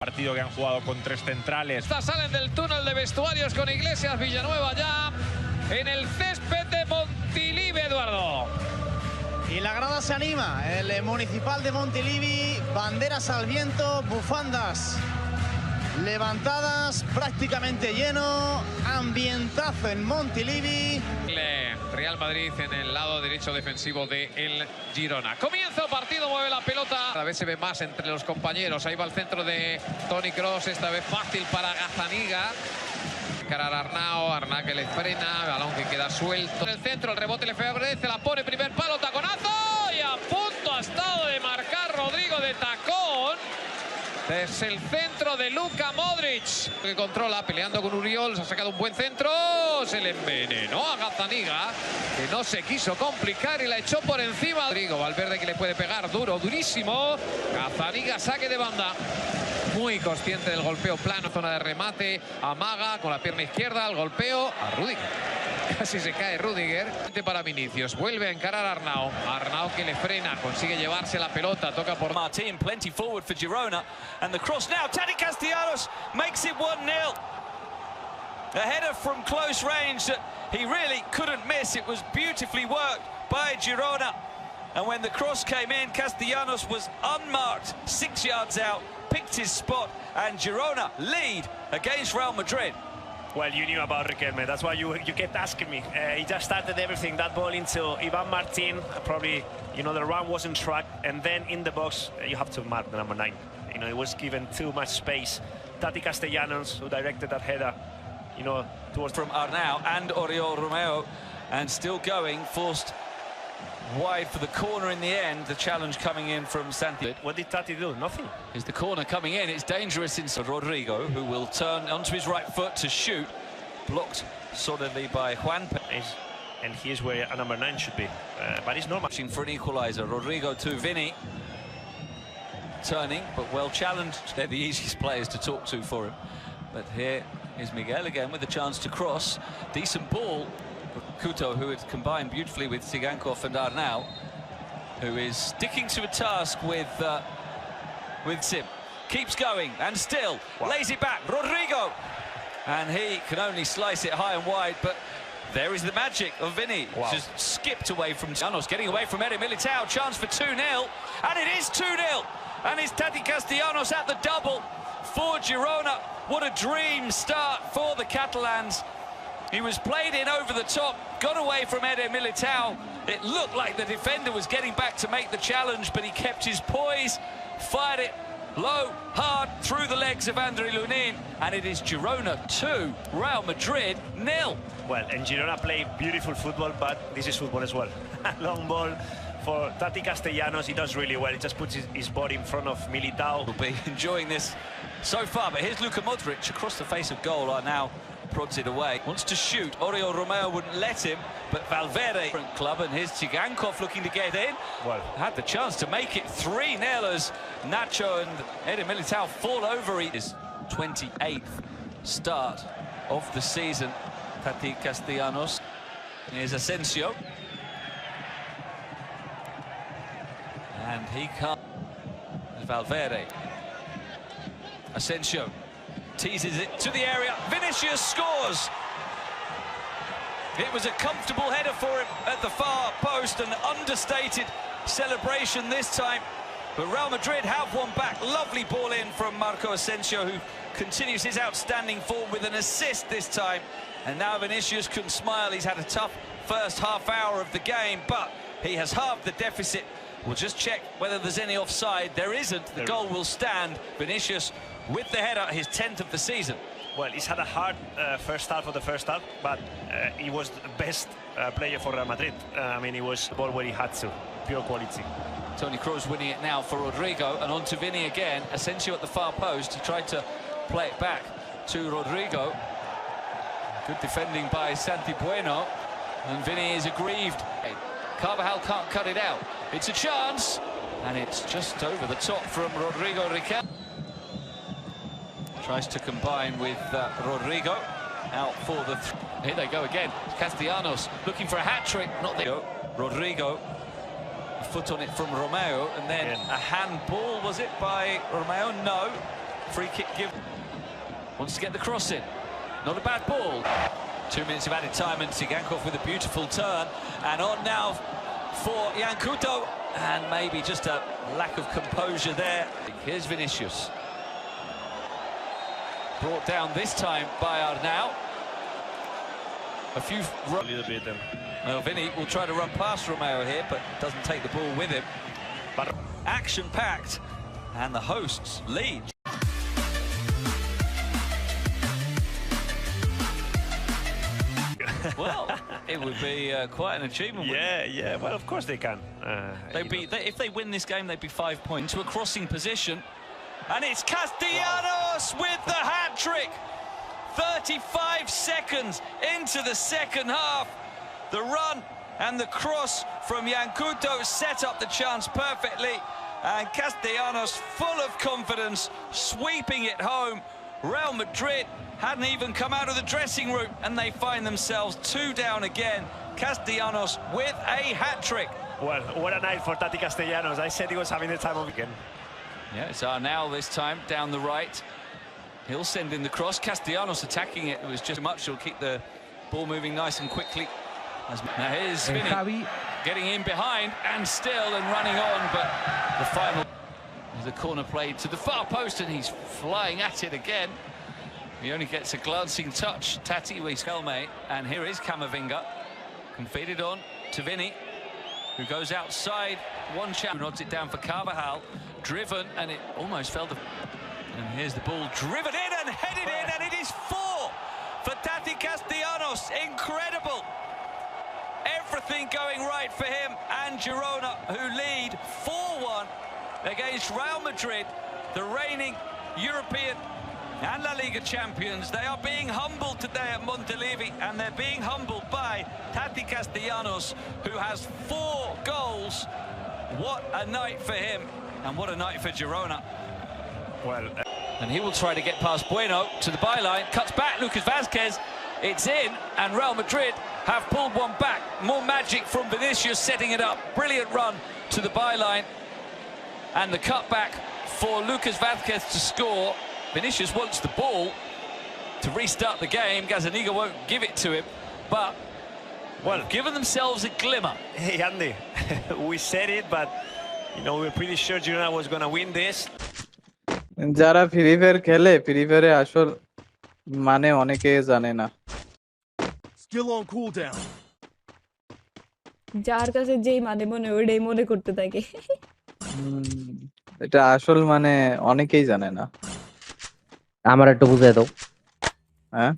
Partido que han jugado con 3 centrales. Salen del túnel de vestuarios con Iglesias, Villanueva ya en el césped de Montilivi, Eduardo. Y la grada se anima, el municipal de Montilivi, banderas al viento, bufandas levantadas, prácticamente lleno, ambientazo en Montilivi. Real Madrid en el lado derecho defensivo de el Girona. Comienza el partido, mueve la pelota. Cada vez se ve más entre los compañeros. Ahí va el centro de Toni Kroos, esta vez fácil para Gazzaniga. Encarar a Arnau que le frena, balón que queda suelto. En el centro, el rebote le favorece, la pone primer palo, taconazo. Y a punto ha estado de marcar Rodrigo de tacón. Desde el centro de Luka Modric, que controla, peleando con Uriol, se ha sacado un buen centro, se le envenenó a Gazzaniga, que no se quiso complicar y la echó por encima. Rodrigo, Valverde que le puede pegar duro, durísimo. Gazzaniga, saque de banda. Muy consciente del golpeo plano, zona de remate, amaga con la pierna izquierda, el golpeo a Rudiger. Casi se cae Rudiger. Para Vinicius, vuelve a encarar a Arnau. Arnau que le frena, consigue llevarse la pelota, toca por Martin, plenty forward for Girona. And the cross now, Tati Castellanos makes it 1-0. A header from close range that he really couldn't miss. It was beautifully worked by Girona. And when the cross came in, Castellanos was unmarked, 6 yards out, picked his spot, and Girona lead against Real Madrid. Well, you knew about Riquelme. That's why you kept asking me. He just started everything, that ball into Ivan Martin. Probably, you know, the run wasn't tracked. And then in the box, you have to mark the number 9. You know, it was given too much space. Tati Castellanos, who directed that header, you know, towards... From Arnau and Oriol Romeu, and still going, forced wide for the corner in the end. The challenge coming in from Santi. What did Tati do? Nothing. Is the corner coming in? It's dangerous inside. Rodrigo, who will turn onto his right foot to shoot, blocked solidly by Juan. And here's where a number 9 should be. But it's normal. For an equaliser. Rodrigo to Vini. Turning, but well challenged. They're the easiest players to talk to for him. But here is Miguel again with a chance to cross. Decent ball. Couto, who had combined beautifully with Tsigankov and Arnau, who is sticking to a task with Sim. Keeps going and still lays it back. Rodrigo, and he can only slice it high and wide, but there is the magic of Vini. Just skipped away from Janos, getting away from Eder Militao. Chance for 2-0, and it is 2-0. And it's Tati Castellanos at the double for Girona. What a dream start for the Catalans. He was played in over the top, got away from Eder Militao. It looked like the defender was getting back to make the challenge, but he kept his poise, fired it low, hard, through the legs of Andriy Lunin, and it is Girona 2, Real Madrid 0. Well, and Girona play beautiful football, but this is football as well. Long ball for Tati Castellanos. He does really well. He just puts his body in front of Militao. Will be enjoying this so far, but here's Luka Modric across the face of goal. Now prods it away, wants to shoot. Oriol Romeu wouldn't let him, but Valverde, different club, and here's Tsigankov looking to get in. Well, had the chance to make it 3-0 as Nacho and Eder Militao fall over. His 28th start of the season. Tati Castellanos. Here's Asensio. And he can't. Valverde. Asensio teases it to the area. Vinicius scores. It was a comfortable header for him at the far post, an understated celebration this time. But Real Madrid have one back. Lovely ball in from Marco Asensio, who continues his outstanding form with an assist this time. And now Vinicius can smile. He's had a tough first half hour of the game, but he has halved the deficit. We'll just check whether there's any offside. There isn't. The goal will stand. Vinicius with the header, his 10th of the season. Well, he's had a hard first half of the first half, but he was the best player for Real Madrid. I mean, he was the ball where he had to. Pure quality. Toni Kroos winning it now for Rodrigo, and on to Vini again. Asensio at the far post. He tried to play it back to Rodrigo. Good defending by Santi Bueno, and Vini is aggrieved. Carvajal can't cut it out. It's a chance, and it's just over the top from Rodrigo Riquelme. Tries to combine with Rodrigo. Out for the... Here they go again. Castellanos looking for a hat-trick. Not there. Rodrigo. A foot on it from Romeu, and then a handball, was it, by Romeu? No. Free kick given. Wants to get the cross in. Not a bad ball. 2 minutes of added time, and Tsigankov with a beautiful turn. And on now for Jan Couto. And maybe just a lack of composure there. Here's Vinicius. Brought down this time by Arnau. A little bit. Well, Vinny will try to run past Romeo here, but doesn't take the ball with him. But action-packed, and the hosts lead. Well, it would be quite an achievement. Yeah. Well, of course they can. If they win this game, they'd be 5 points to a crossing position, and it's Castellanos with the hat-trick. 35 seconds into the second half. The run and the cross from Jan Couto set up the chance perfectly, and Castellanos, full of confidence, sweeping it home. Real Madrid hadn't even come out of the dressing room, and they find themselves 2 down again. Castellanos with a hat-trick. Well, what a night for Tati Castellanos. I said he was having the time of again. Yeah, it's Arnau this time, down the right. He'll send in the cross. Castellanos attacking it. It was just much. He'll keep the ball moving nice and quickly. Now here's Vinny getting in behind and still and running on, but the final. The corner played to the far post, and he's flying at it again. He only gets a glancing touch. Tati with Helme, and here is Camavinga. Can feed it on to Vinny, who goes outside. One chap nods it down for Carvajal. Driven, and it almost fell to... And here's the ball driven in and headed in, and it is 4 for Tati Castellanos. Incredible. Everything going right for him and Girona, who lead 4-1 against Real Madrid, the reigning European and La Liga champions. They are being humbled today at Montilivi, and they're being humbled by Tati Castellanos, who has 4 goals. What a night for him, and what a night for Girona. Well, and he will try to get past Bueno to the byline, cuts back Lucas Vazquez, it's in, and Real Madrid have pulled one back. More magic from Vinicius setting it up. Brilliant run to the byline, and the cutback for Lucas Vazquez to score. Vinicius wants the ball to restart the game. Gazzaniga won't give it to him, but well, given themselves a glimmer. Hey, Andy, we said it, but you know, we were pretty sure Girona was going to win this. যারা free fire খেলে free ফায়ারে আসল মানে অনেকে জানে না Still on cooldown. যার কাছে যেই মানে মনে ওইটাই মনে করতে থাকে এটা আসল মানে অনেকেই জানে না আমার একটু বুঝাই দাও। হ্যাঁ